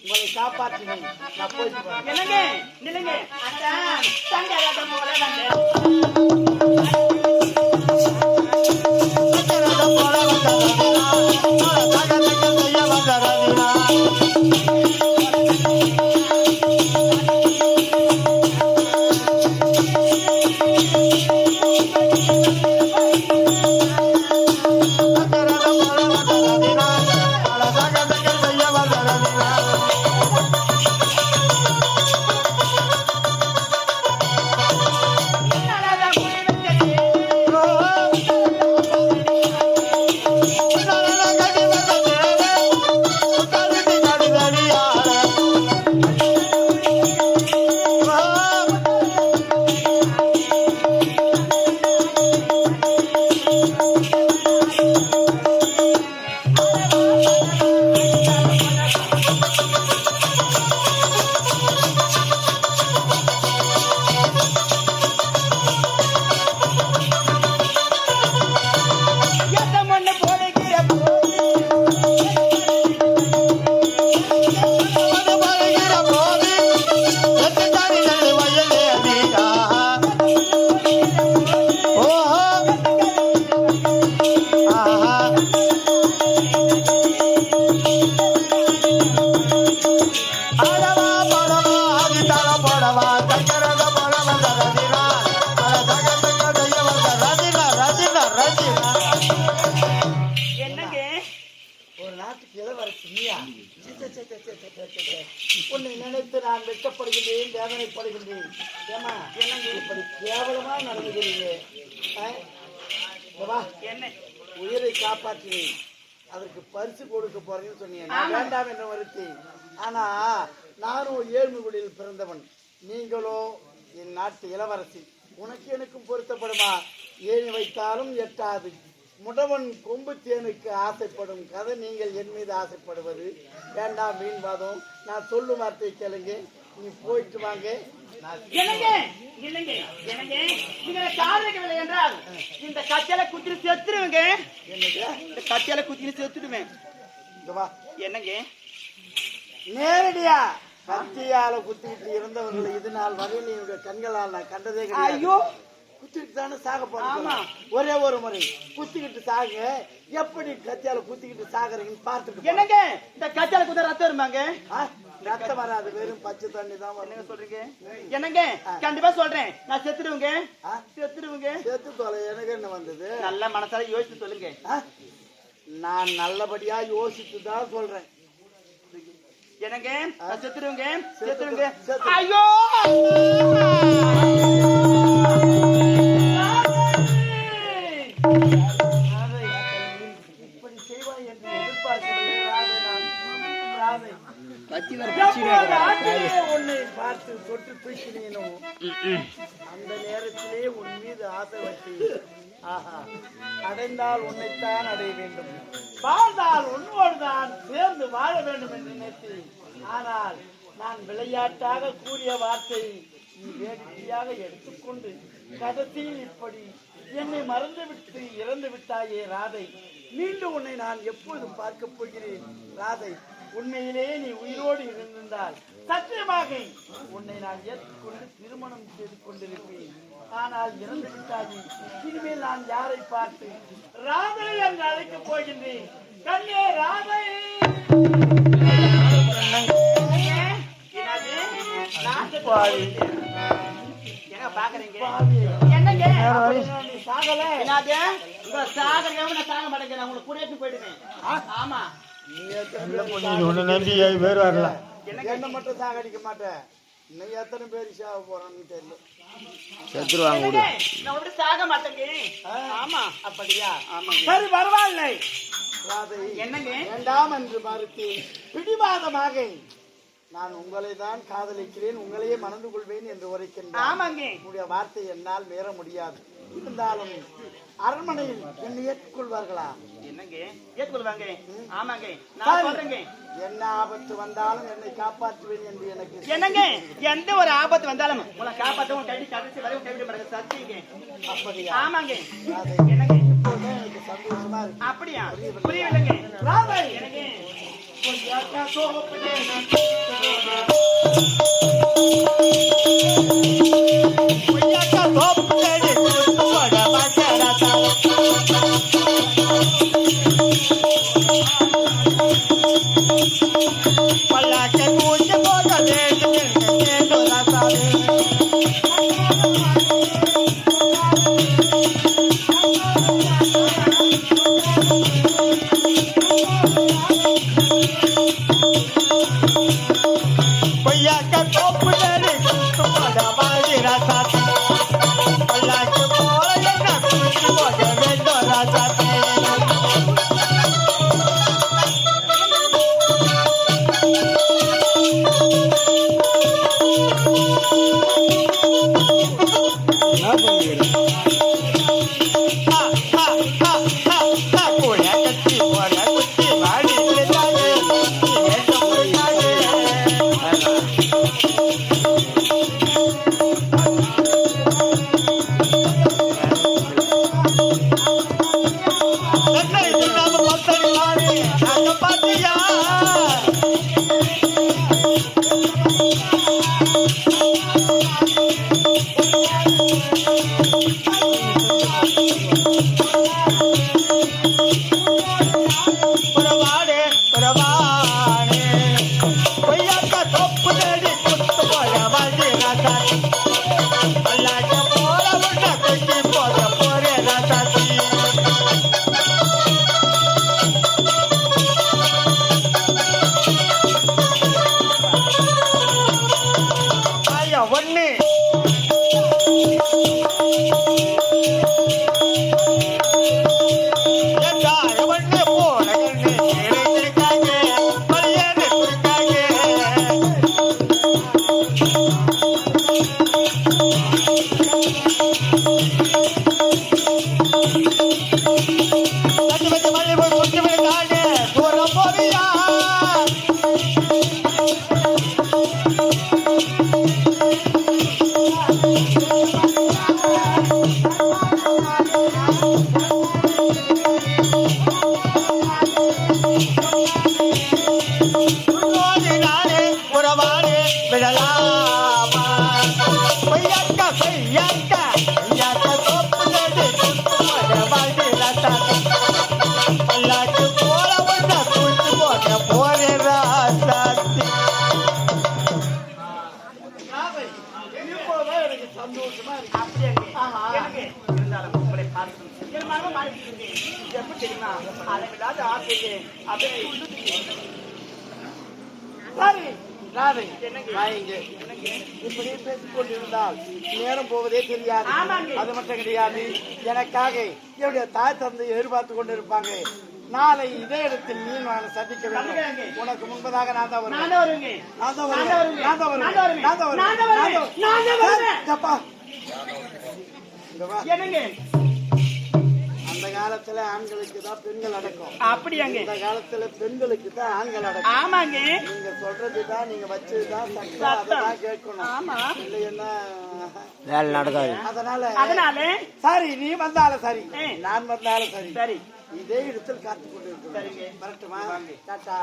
உங்களை காப்பாற்றினேன். நான் போயிட்டு வரேன். என்னங்க நில்லுங்க. அதான் தங்கரதம் போல வந்தேன். உன்னை நினைத்து நான் வெட்கப்படுகின்றேன், வேதனைப்படுகின்றேன். ஏமா இப்படி கேவலமா நடந்துகிறீங்க. என்ன உயிரை காப்பாற்றினேன், அதற்கு பரிசு கொடுக்க போறேன்னு சொன்னீங்க. நான் வேண்டாம் என்று மறுத்தேன். ஆனா நானும் ஏழ்மைகுடியில் பிறந்தவன், நீங்களோ என் நாட்டு இளவரசி. உனக்கு எனக்கும் பொருத்தப்படுமா? ஏணி வைத்தாலும் எட்டாது. முடவன் கொம்பு தேனுக்கு ஆசைப்படும் கதை நீங்கள் என் மீது ஆசைப்படுவது வேண்டாம். வீண்வாதம். நான் சொல்லும் வார்த்தை கேளுங்க. நீ போயிட்டு வாங்க. என்றால் இந்த கச்சல குத்தி செத்துருவங்க. இந்த கச்சல குத்தி செத்துடுவேன். என்னங்க நேரடியா கத்தியால குத்திக்கிட்டு இருந்தவர்களை இது நாள் வரையில் என்னுடைய கண்களால் நான் கண்டதே கிடையாது. ஐயோ, குத்திக்கிட்டு தானே சாக போறோம். ஒரே ஒரு முறை குத்திக்கிட்டு சாக. எப்படி கத்தியால குத்திக்கிட்டு சாகுறீங்கன்னு பார்த்துட்டு. என்னங்க இந்த கத்தியால குத்த ரத்தம் வருமாங்க? ரத்தம் வராது, வெறும் பச்சை தண்ணி தான். என்னங்க சொல்றீங்க? என்னங்க கண்டிப்பா சொல்றேன், நான் செத்துடுவேங்க. செத்துடுவேங்க. செத்து தொலை. எனக்கு என்ன வந்தது? நல்ல மனசால யோசிச்சு சொல்லுங்க. நான் நல்லபடியா யோசிச்சு தான் சொல்றேன். என்னங்க செத்துடுவேங்க. செத்துடுவேங்க. ஐயோ, இப்படி செய்வாய் என்று எதிர்பார்க்கவில்லை. உன்னை பார்த்து தொட்டு தூக்கினேனோ அந்த நேரத்திலே உன் மீது ஆசை வச்சு, ஆஹா, அடைந்தால் உன்னைத்தான் அடைய வேண்டும், வாழ்ந்தால் உன்னோடுதான் சேர்ந்து வாழ வேண்டும் என்று நினைத்தேன். ஆனால் நான் விளையாட்டாக கூறிய வார்த்தை நீ வேடிக்கையாக எடுத்துக்கொண்டு கடைசியில் இப்படி என்னை மறந்துவிட்டு இறந்து விட்டாயே ராதை. மீண்டும் உன்னை நான் எப்போது பார்க்க போகிறேன் ராதை? உண்மையிலே நீ உயிரோடு இருந்திருந்தால் சத்தியமாக உன்னை நான் ஏற்றுக்கொண்டு திருமணம் செய்து கொண்டிருப்பேன். ஆனால் இறந்து விட்டாயே. இனிமேல் நான் யாரை பார்த்து ராதை என்று அழைக்கப் போகின்றேன்? கண்ணே ராதை. பாக்குறீங்க என்னங்க சாகல? சாகர சாக மாட்டேங்க. நான் உங்களுக்கு கூட்டிட்டு போயிடுவேன். ஆமா, என்ன மட்டும் சாகடிக்க மாட்டேன். இன்னும் எத்தனை பேர் சாக போறான்னு தெரியல. செத்துருவாங்க. நான் சாக மாட்டேங்க. ஆமா, அப்படியா? ஆமா, சரி, பரவாயில்லை. என்னங்க வேண்டாம் என்று மறுத்தேன். பிடிவாதமாக நான் உங்களை தான் காதலிக்கிறேன், உங்களையே மணந்து கொள்வேன் என்று உரைக்கின்றேன். ஆமாங்க, உங்களுடைய வார்த்தை என்னால் மீற முடியாது. இருந்தாலும் அரண்மனையில் என்னை ஏற்றுக்கொள்வார்களா? என்னங்க ஏற்றுக்கொள்வாங்க? ஆமாங்க, நான் சொல்றேங்க. என்ன ஆபத்து வந்தாலும் என்னை காப்பாற்றுவேன் என்று எனக்கு. என்னங்க எந்த ஒரு ஆபத்து வந்தாலும் உங்களை காப்பாற்றவும் கட்டி கடைசி வரை கைவிட மாட்டேங்க. சத்தியங்க. அப்படியா? ஆமாங்க. என்னங்க இப்போது எனக்கு சந்தோஷமா இருக்கு. அப்படியா? புரியவில்லைங்க. ராதை எனக்கு கொஞ்சம் பல்லாக்க தூக்கி போக வேண்டும் என்று வேண்டும் ராசாவே. பொய்யாக்க தோப்பு நடி கூட்டு போட வாழி ராசாத்தி. பல்லாக்கு போல என்ன தூக்கி போக வேண்டும் ராசாத்தி. இப்படியே பேசிக் கொண்டிருந்தால் நேரம் போவதே தெரியாது. அது மட்டும் கிடையாது, எனக்காக என்னுடைய தாய் தந்தை எதிர்பார்த்து கொண்டிருப்பாங்க. நாளை இதே இடத்தில் நீ நான் சந்திக்க வேண்டும். உனக்கு முன்பதாக நான் தான் வருவேன். அந்த காலத்துல ஆண்களுக்கு தான் பெண்கள் அடக்கம். அப்படியாங்க? இந்த காலத்துல பெண்களுக்கு தான் ஆண்கள் அடக்கம். ஆமாங்க. நீங்க சொல்றதுதான், நீங்க வச்சதுதான் சட்டம். அதான் கேட்கணும். ஆமா, இல்லைன்னா வேலை நடக்காது. அதனால சரி, நீ வந்தாலும் சரி, நான் வந்தாலும் சரி, சரி, இதே இடத்தில் காத்துக் கொண்டிருக்கிறேன். வரட்டுமா? டாடா.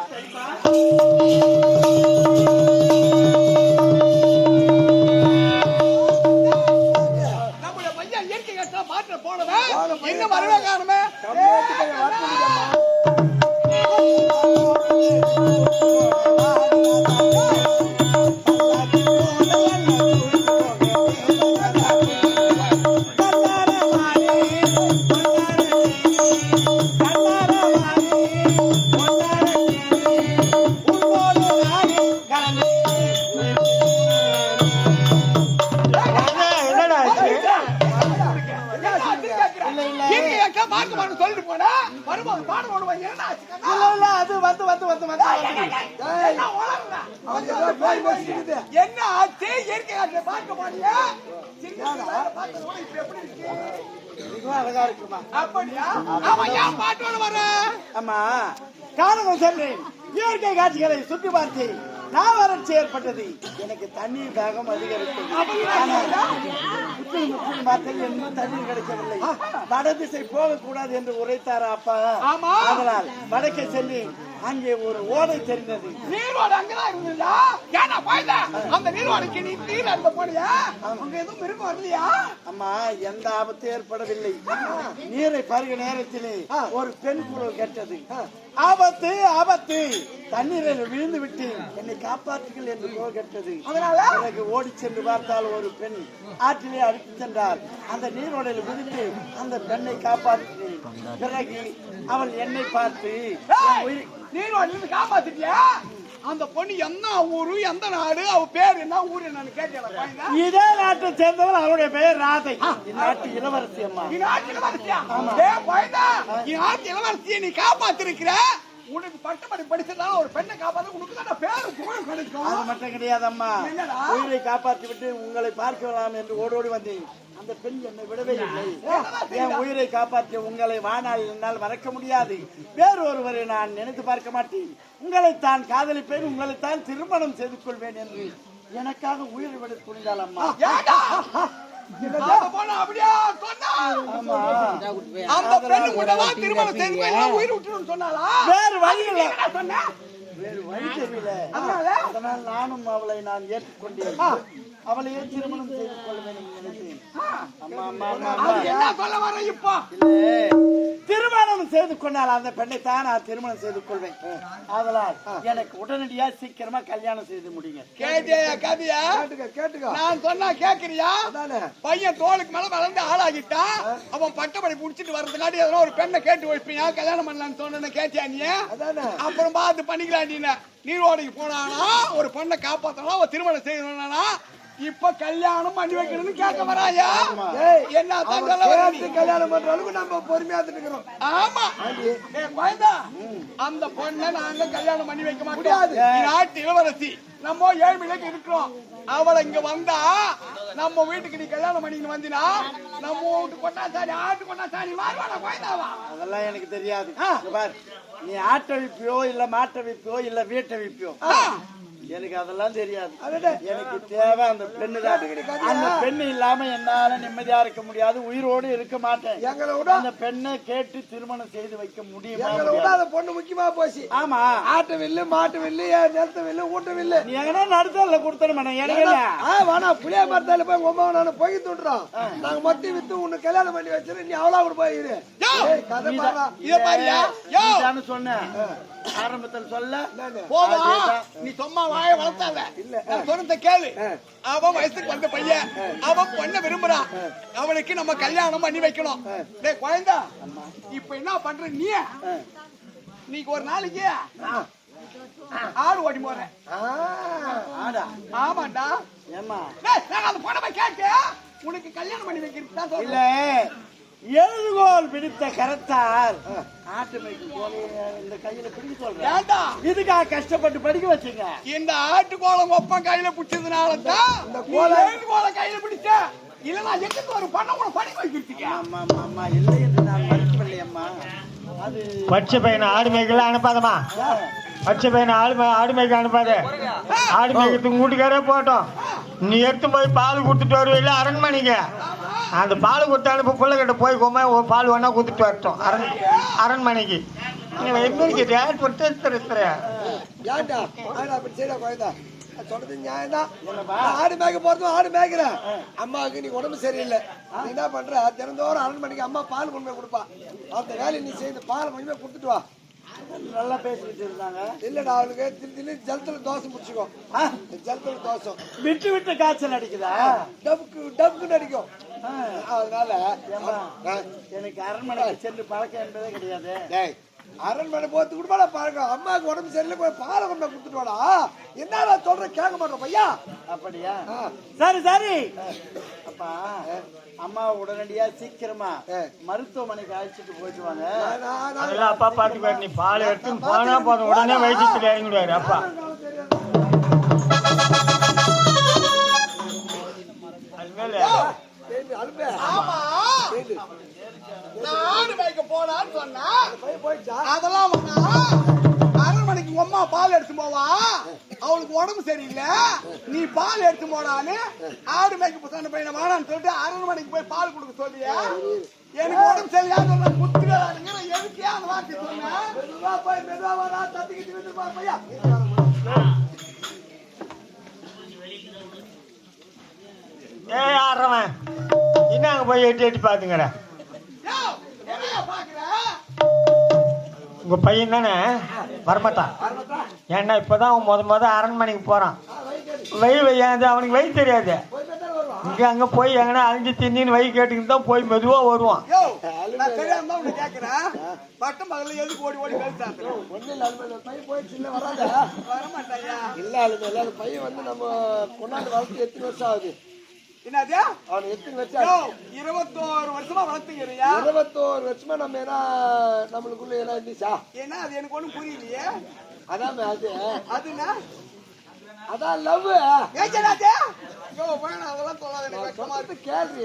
மாற்ற போனவன் எங்க வரவே காணுமே. சொல்லிட்டு போனா வரும்போது பாடம் ஓடுவாங்க. அது வந்து வந்து வந்து வந்து என்ன ஆச்சு? இயற்கை காற்றை பார்க்க போனியா? அழகா இருக்குமா? அப்படியா? அவன் ஏன் பாட்டோட வர? ஆமா, காரணம் சொல்றேன். இயற்கை காட்சிகளை சுற்றி பார்த்து நான் வறட்சி ஏற்பட்டது. எனக்கு தண்ணீர் தாகம் அதிகரித்தது. இன்னும் தண்ணீர் கிடைக்கவில்லை. வட திசை போகக்கூடாது என்று உரைத்தாரா அப்பா. அதனால் வடக்கே செல்லி அங்கே ஒரு ஓடை தெரிந்தது. நீரோடு அங்கதான் இருந்ததா? ஏன்னா அந்த நீரோடு நீரோடைக்கு நீ நீர் அருந்த போனியா? அங்க எதுவும் மிருகம் வரலையா? அம்மா எந்த ஆபத்து ஏற்படவில்லை. நீரை பருக நேரத்திலே ஒரு பெண் குரல் கேட்டது. ஆபத்து ஆபத்து, தண்ணீரில் விழுந்து விட்டு என்னை காப்பாற்றுங்கள் என்று குரல் கேட்டது. பிறகு ஓடி சென்று பார்த்தால் ஒரு பெண் ஆற்றிலே அடித்து சென்றார். அந்த நீரோடையில் விழுந்து அந்த பெண்ணை காப்பாற்றினேன். பிறகு அவள் என்னை பார்த்து நீரோடையிலிருந்து காப்பாத்திட்டியா? அந்த பொண்ணு என்ன ஊரு, எந்த நாடு, அவ பேர் என்ன, ஊர் என்னன்னு கேட்டீங்களா? இதே நாட்டை சேர்ந்தவள், அவருடைய பெயர் ராதை. இந்நாட்டு இளவரசி அம்மா. இந்நாட்டு இளவரசியா? இந்நாட்டு இளவரசியை நீ காப்பாத்திருக்கிற. உனக்கு பட்டப்படி படிச்சதால ஒரு பெண்ணை காப்பாற்ற உனக்கு தான் பேரு புகழ் கிடைக்கும். அது மட்டும் கிடையாது அம்மா, உயிரை காப்பாற்றி விட்டு உங்களை பார்க்கலாம் என்று ஓடோடி வந்தேன். அந்த பெண் என்னை விடவே இல்லை. என் உயிரை காப்பாற்றிய உங்களை வாழ்நாள் என்னால் மறக்க முடியாது. வேறு ஒருவரை நான் நினைத்து பார்க்க மாட்டேன். உங்களைத்தான் காதலிப்பேன், உங்களைத்தான் திருமணம் செய்து கொள்வேன் என்று எனக்காக உயிரை விட துணிந்தாள் அம்மா. அப்படியா சொன்னா? அந்த பெண்ணு உடவா திருமணம் செய்து உயிர் விட்டுன்னு சொன்னாலா? வேறு வழி இல்லை சொன்ன, வேறு வழி தெரியல. அதனால் நானும் அவளை நான் ஏற்றுக்கொண்டேன். அவளையே திருமணம் செய்து கொள்வேன் நினைத்தேன். அம்மா அம்மா அம்மா என்ன சொல்ல வர இப்போ? திருமணம் செய்து கொண்டால் அந்த பெண்ணை தான் நான் திருமணம் செய்து கொள்வேன். அதனால் எனக்கு உடனடியா சீக்கிரமா கல்யாணம் செய்து முடியுங்க. கேட்டியா? கேட்டுக்க. நான் சொன்னா கேக்குறியா? பையன் தோளுக்கு மேல வளர்ந்து ஆளாகிட்டா, அவன் பட்டப்படி புடிச்சிட்டு வர்றதுக்காட்டி எதனா ஒரு பெண்ணை கேட்டு வைப்பியா? கல்யாணம் பண்ணலான்னு சொன்ன கேட்டியா நீ? அப்புறம் பார்த்து பண்ணிக்கலாம். நீரோடைக்கு போனானா ஒரு பொண்ணை காப்பாத்தனா, ஒரு திருமணம் செய்யணும்னா இப்ப கல்யாணம் பண்ணி வைக்கணும்னு கேட்க வராயா? என்ன கல்யாணம் பண்ற அளவுக்கு நம்ம பொறுமையா இருக்கிறோம். ஆமா அந்த பொண்ணை நாங்க கல்யாணம் பண்ணி வைக்க மாட்டோம். நாட்டு இளவரசி நம்ம ஏழ்மையில இருக்கிறோம். அவளை இங்க வந்தா நம்ம வீட்டுக்கு நீ கல்யாணம் பண்ணிட்டு வந்தினா நம்ம வீட்டு கொட்டா சாரி, ஆட்டு கொட்டா சாரி மாறுவாடா? அதெல்லாம் எனக்கு தெரியாது. நீ ஆட்டை விப்பியோ இல்ல மாட்டை விப்பியோ இல்ல வீட்டை விப்பியோ, எனக்கு அதெல்லாம் தெரியாது. எனக்கு தேவை அந்த பெண்ணு தான். அந்த பெண்ணு இல்லாம என்னால நிம்மதியா இருக்க முடியாது, உயிரோடு இருக்க மாட்டேன். அந்த பெண்ணை கேட்டு திருமணம் செய்து வைக்க முடியுமா? அந்த பொண்ணு முக்கியமா போச்சு. ஆமா, ஆட்டு வில்லு, மாட்டு வில்லு, நிலத்த வில்லு, ஊட்டு வில்லு. நீ எங்கன்னா நடுத்தல கொடுத்தணும். எனக்கு வேணா புளிய மரத்தால போய் உமா நானும் போய் தூண்டுறோம். நாங்க மொத்தம் வித்து உன்னை கல்யாணம் பண்ணி வச்சிரு, நீ அவளா கூட போயிரு. கதை பாரு சொன்ன ஆரம்பத்தில் சொல்ல போவா. நீ சும்மா வாயை வளர்த்தாத. சொன்னத கேளு. அவன் வயசுக்கு வந்த பையன், அவன் பொண்ணை விரும்புறான். அவனுக்கு நம்ம கல்யாணம் பண்ணி வைக்கணும். டேய் குழந்தை, இப்ப என்ன பண்ற நீ? நீக்கு ஒரு நாளைக்கு ஆடு ஓடி போற. ஆமாண்டா. ஏமா அந்த பொண்ணை போய் கேட்டு உனக்கு கல்யாணம் பண்ணி வைக்கிறது தான் இல்ல. எழுதுகோல் பிடித்த கரத்தால் ஆட்டு மேய்க்கும் கோலை இந்த கையில பிடிக்க சொல்றேன். இதுக்காக கஷ்டப்பட்டு படிக்க வச்சுங்க. இந்த ஆட்டுக்கோலம் ஒப்பம் கையில பிடிச்சதுனாலதான் இந்த கோலை கையில பிடிச்ச. இல்லன்னா எதுக்கு ஒரு பண்ண கூட படிக்க வைக்கிறீங்க? அம்மா அம்மா இல்லை என்று நான் படிக்கவில்லை அம்மா. அது பச்சை பையனை ஆடு மேய்க்கலாம் அனுப்பாதமா. பச்சை பையனை ஆடு மேய்க்க அனுப்பாத. ஆடு மேய்க்கிறதுக்கு வீட்டுக்காரே போட்டோம். நீ எடுத்து போய் பால் கொடுத்துட்டு வருவீங்களா அரண்மனைக்கு? அந்த பால் கொடுத்து அனுப்ப பிள்ளைகிட்ட போய் ஒரு பால் வேணா கொடுத்துட்டு வரட்டும் அரண்மனைக்கு. சொல்றது நியாயம் தான். ஆடு மேய்க்க போறதும் ஆடு மேய்க்கிறேன். அம்மாவுக்கு நீ உடம்பு சரியில்லை, நீ என்ன பண்ற? தினந்தோறும் அரண்மனைக்கு அம்மா பால் கொண்டு போய் கொடுப்பா. அந்த வேலையை நீ செய்து பால் கொண்டு போய் கொடுத்துட்டு வா. நல்லா பேசிக்கிட்டு இருந்தாங்க. இல்லடா, அவளுக்கு திடீர்னு ஜலத்துல தோசை முடிச்சுக்கோ. ஜலத்துல தோசை விட்டு விட்டு காய்ச்சல் அடிக்குதா? டப்புன்னு அடிக்கும். அதனால எனக்கு அரண்மனைக்கு சென்று பழக்கம் என்பதே கிடையாது. அரண்மனை போறது கூட பாருங்க. அம்மாவுக்கு உடம்பு சரியில்லை, போய் பாலை கொண்டு கொடுத்துட்டு வாடா. என்ன சொல்ற கேட்க மாட்டோம் பையா. அப்படியா? சரி சரி. அப்பா அம்மா உடனடியா சீக்கிரமா மருத்துவமனைக்கு அழைச்சிட்டு போயிட்டு வாங்க. அதெல்லாம் அப்பா பாத்துக்காரு. நீ பால் எடுத்து போனா போதும், உடனே வைத்தியத்தில் இறங்கிடுவாரு அப்பா. ஆடு மேய்க்க போனான்னு சொன்னா அதெல்லாம் அரண்மனைக்கு அம்மா பால் எடுத்து போவா. அவளுக்கு உடம்பு சரியில்லை, நீ பால் எடுத்து போனான்னு ஆடு மேய்க்க சொன்ன பையனை வாடான்னு சொல்லிட்டு அரண்மனைக்கு போய் பால் கொடுக்க சொல்லியா? எனக்கு உடம்பு சரியா சொல்ல குத்துக்கிறாங்க. எதுக்கே அந்த வார்த்தை சொன்னேன். மெதுவா போய் மெதுவா வரா, தத்திக்கிட்டு வந்து பையா. நாங்க போய் எட்டி எட்டி பாத்துக்கிறேன். உங்க பையன் தானே வரமாட்டான். ஏன்னா இப்பதான் அவன் முத அரண்மனைக்கு போறான். வையாது அவனுக்கு வழி தெரியாது. இங்க அங்க போய் எங்கன்னா அழிஞ்சு தின்னு வழி கேட்டுக்கிட்டு தான் போய் மெதுவா வருவான். பையன் வந்து நம்ம கொண்டாந்து வளர்த்து எத்தனை வருஷம் ஆகுது? என்னது? அவன் எத்தனை வருஷம்? 21 வருஷமா வளர்த்துக்கிறியா? 21 வருஷமா நம்ம என்ன நம்மளுக்குள்ள என்ன இருந்துச்சா? ஏன்னா அது எனக்கு ஒண்ணும் புரியலையே. அதான் அதுனா அதான் லவ். ஏச்சலாதே யோ வேணா அதெல்லாம் சொல்லாத, எனக்கு கஷ்டமா இருக்கு. கேள்வி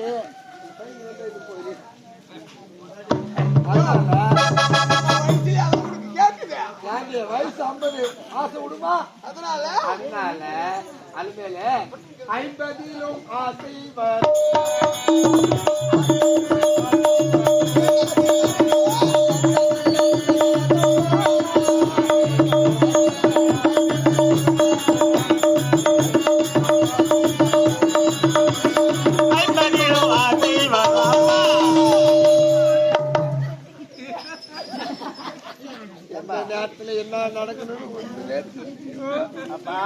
வயசு 50 ஆசை விடுமா? அதனால அலுமேல 50லும் ஆசை நேரத்துல என்ன நடக்கணும்னு. அப்பா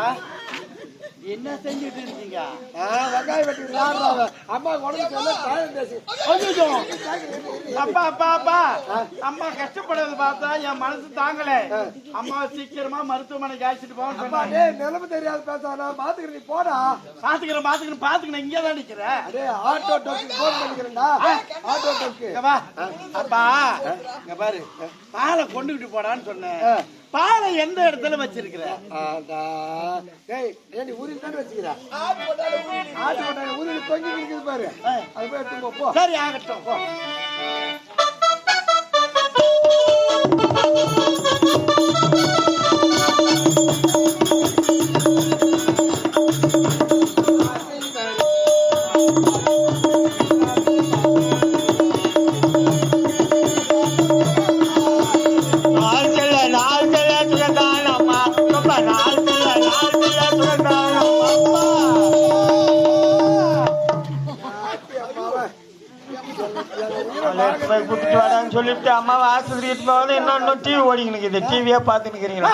என்ன செஞ்சுட்டு இருக்கீங்க? வெங்காயம் வெட்டி அம்மா உடம்பு பேசி. அப்பா அப்பா அப்பா அம்மா கஷ்டப்படுறது பார்த்தா என் மனசு தாங்கல. அம்மா சீக்கிரமா மருத்துவமனைக்கு அழைச்சிட்டு போக. நிலைமை தெரியாது பேசானா பாத்துக்கிறேன். நீ போடா. பாத்துக்கிறேன் இங்கே தான் நிக்கிறேன். அதே ஆட்டோ டோக்கு போன் பண்ணிக்கிறேன்டா. ஆட்டோ டோக்கு அப்பா இங்க பாரு, பாலை கொண்டுகிட்டு போடான்னு சொன்னேன். பாலை எந்த இடத்துல வச்சிருக்கிற? ஊரில் தானே வச்சுக்கிறா. ஆட்டு போட்டாங்க ஊரில் தொங்கி இருக்குது பாரு. அது போய் எடுத்து போ. சரி ஆகட்டும் போ. சொல்லிட்டு அம்மாவை ஆஸ்பத்திரிக்கு போகுது. இன்னொன்னு டிவி ஓடிக்கிட்டு டிவியா பாத்துன்னு இருக்கிறீங்களா?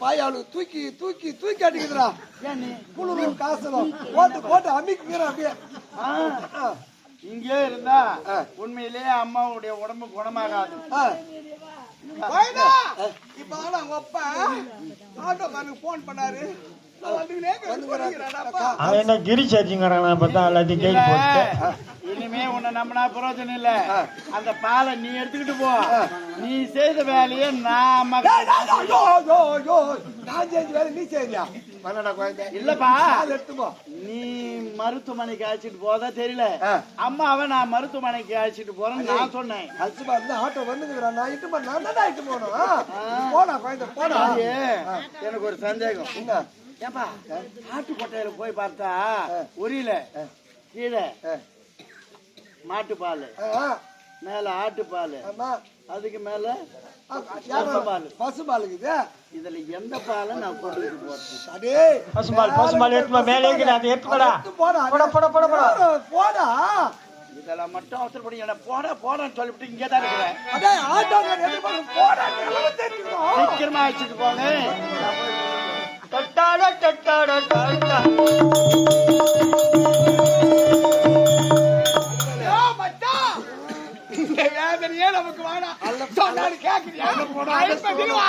பாய் அவளுக்கு தூக்கி தூக்கி தூக்கி அடிக்குதுடா. குளிர் காசலும் போட்டு போட்டு அமிக்குறேன். அப்படியே இங்கே இருந்தா உண்மையிலேயே அம்மாவுடைய உடம்பு குணமாகாது. இப்ப அவங்க அப்பா ஆட்டோக்காரனுக்கு போன் பண்ணாரு. அவன் என்ன கிரி சார்ஜிங்கிறானா? பார்த்தா எல்லாத்தையும் கேட்டு போட்டு இனிமே உன்னை நம்பினா பிரயோஜனம் இல்ல. அந்த பாலை நீ எடுத்துக்கிட்டு போ. நீ செய்த வேலையை நான் செஞ்ச வேலை நீ செஞ்சா இல்லப்பா. நீ மருத்துவமனைக்கு அழைச்சிட்டு போதா தெரியல. அம்மாவை நான் மருத்துவமனைக்கு அழைச்சிட்டு போறேன்னு நான் சொன்னேன். ஆட்டோ வந்துங்கிறான். நான் இட்டு நான் தான் இட்டு போனோம். போனா குழந்தை போனா. எனக்கு ஒரு சந்தேகம். என்ன ஏப்பா, ஆட்டு கொட்டையில போய் பார்த்தா உரியல கீழே மாட்டுப்பால், மேல ஆட்டுப்பால், அதுக்கு மேல பசுபாலுக்குது. இதுல எந்த பாலை நான் கொண்டு போறேன்? பசுபால் எடுத்து மேலே போடா. இதெல்லாம் மட்டும் அவசரப்படி என்ன போட போடன்னு சொல்லிவிட்டு இங்கே தான் இருக்கிறேன். சீக்கிரமா வச்சுட்டு போங்க. வேதனையே நமக்கு வேணாம். கேக்குறியா?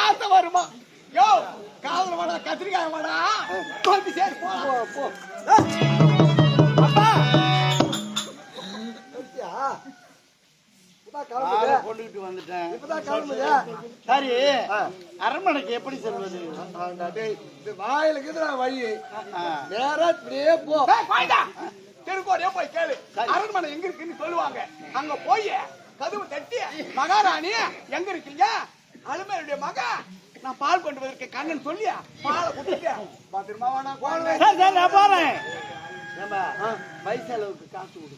ஆசை வருமா? யோ காதல வாடா, கத்திரிக்காய் வாடா. சரி போ. அப்பா கொண்டுகிட்டு வந்துட்டேன். சரி, அரண்மனைக்கு எப்படி செல்வது? வாயிலுக்கு வழி நேரா இப்படியே போ. திருக்கோடியே போய் கேளு. அரண்மனை எங்க இருக்குன்னு சொல்லுவாங்க. அங்க போய் கதவு தட்டி, மகாராணி எங்க இருக்கீங்க? அலுமையுடைய மக நான் பால் கொண்டு வந்திருக்கேன் கண்ணன் சொல்லியா பாலை குடிக்க பத்திரமா வேணா போறேன். வயசு அளவுக்கு காசு கொடு.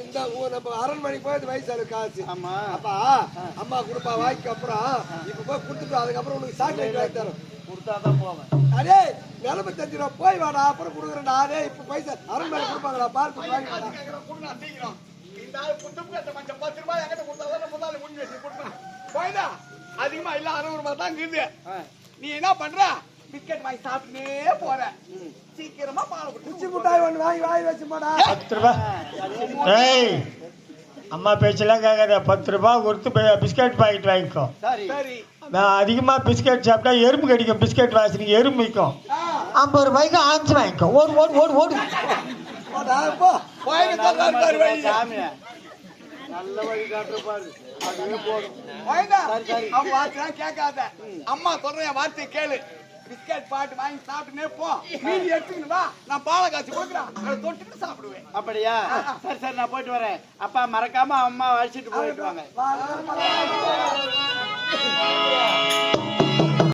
இந்த நம்ம அரண்மனைக்கு போய் வயசாளு காசு. ஆமா அப்பா அம்மா கொடுப்பா வாய்க்கு. அப்புறம் இப்ப போய் கொடுத்துட்டு அதுக்கப்புறம் உனக்கு சாக்லேட் வாங்கி தரும். கொடுத்தாதான் போவேன். அடே நிலம தெரிஞ்சிடும் போய் வாடா அப்புறம் கொடுக்குறேன்டா. அதே இப்ப பைசா அரண்மனை கொடுப்பாங்களா பால் கொடுத்து வாங்கி வாடா. இந்த ஆள் புத்தம் கட்ட மஞ்சள் 10 ரூபாய் என்கிட்ட கொடுத்தாதான் முதல்ல முடிஞ்சு வச்சு கொடுப்பேன். போய்டா அதிகமா இல்ல 60 ரூபாய் தான் இருக்குது. நீ என்ன பண்ற பிஸ்கட் வாங்கி சாப்பிட்டுனே போற. சீக்கிரமா பால் குடி. குச்சி முட்டாய் ஒன்று வாங்கி வாங்கி வச்சு போடா. 10 ரூபாய். ஏய் அம்மா பேச்செல்லாம் கேட்காத. 10 ரூபாய் கொடுத்து பிஸ்கட் பாக்கெட் வாங்கிக்கோ. சரி நான் அதிகமா பிஸ்கட் சாப்பிட்டா எறும்பு கடிக்கும். பிஸ்கட் வாசனைக்கு எறும்பு வைக்கும். 50 ரூபாய்க்கு 5 வாங்கிக்கோ. ஓடு ஓடு ஓடு ஓடு. போடா போ. போய் சொல்றாரு வழி. சாமி நல்ல வழி காட்டுற பாரு. அதுவே போடும். போய்டா அவன் வார்த்தை கேட்காத. அம்மா சொல்றேன் வார்த்தையை கேளு. பிஸ்கட் பாட்டு வாங்கி சாப்பிட்டுனே போ. மீதி எடுத்துக்கிட்டு வா. நான் பாலை காய்ச்சி கொடுக்குறேன். அதை தொட்டுட்டு சாப்பிடுவேன். அப்படியா? சரி சரி நான் போயிட்டு வரேன். அப்பா மறக்காம அம்மா அழைச்சிட்டு போயிட்டு வாங்க. வா, வா, வா.